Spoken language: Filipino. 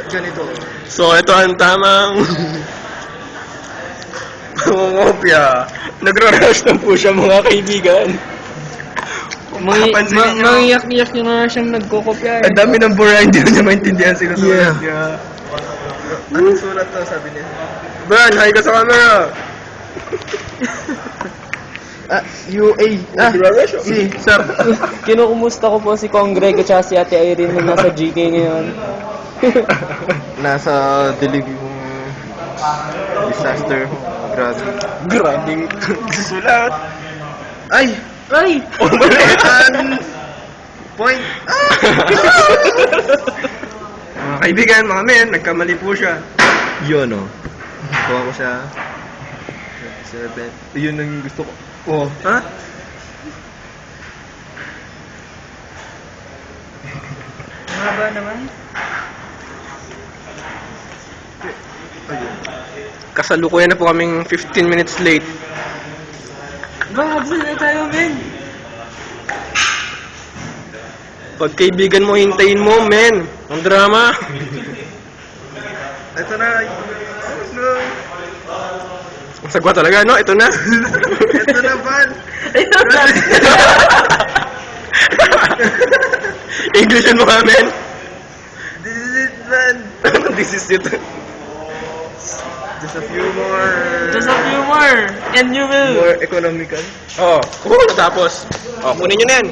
ganito. So, ito ang tamang pangungopia. Nagra-rush na po siya, mga kaibigan. Papansin niyo, Mangiyak-iyak nyo nga siyang nagkokopya. ang dami ng bura, hindi na niya maintindihan sinusulat Yeah. niya. Anong sulat to, sabi niya? Bran, hi ka sa camera! UA. Nagra-rush ako. Si, sir. Kinukumusta ko po si Kong Greg at si Ate Irene nung nasa GK ngayon. Nasa dilim disaster. Grabe. Grabing sulat. Ay! Ay! Oh, mali. Point. Mga kaibigan, mga men, nagkamali po siya. Yun, oh. Kuha ko siya. 7. Yun ang gusto ko. Oh, ha? Mahaba naman. Kasalukuyan na po kaming 15 minutes late. Habol na tayo, men. Pag kaibigan mo, hintayin mo, men. Ang drama. Ito na. Oh, no. Ang sagwa talaga, no? Ito na. Ito na, Van. Englishan mo nga, men. This is it, Van. This is it. Just a few more. Just a few more, and you will. More economical. Oh, natapos. Oh, kunin nyo na yan.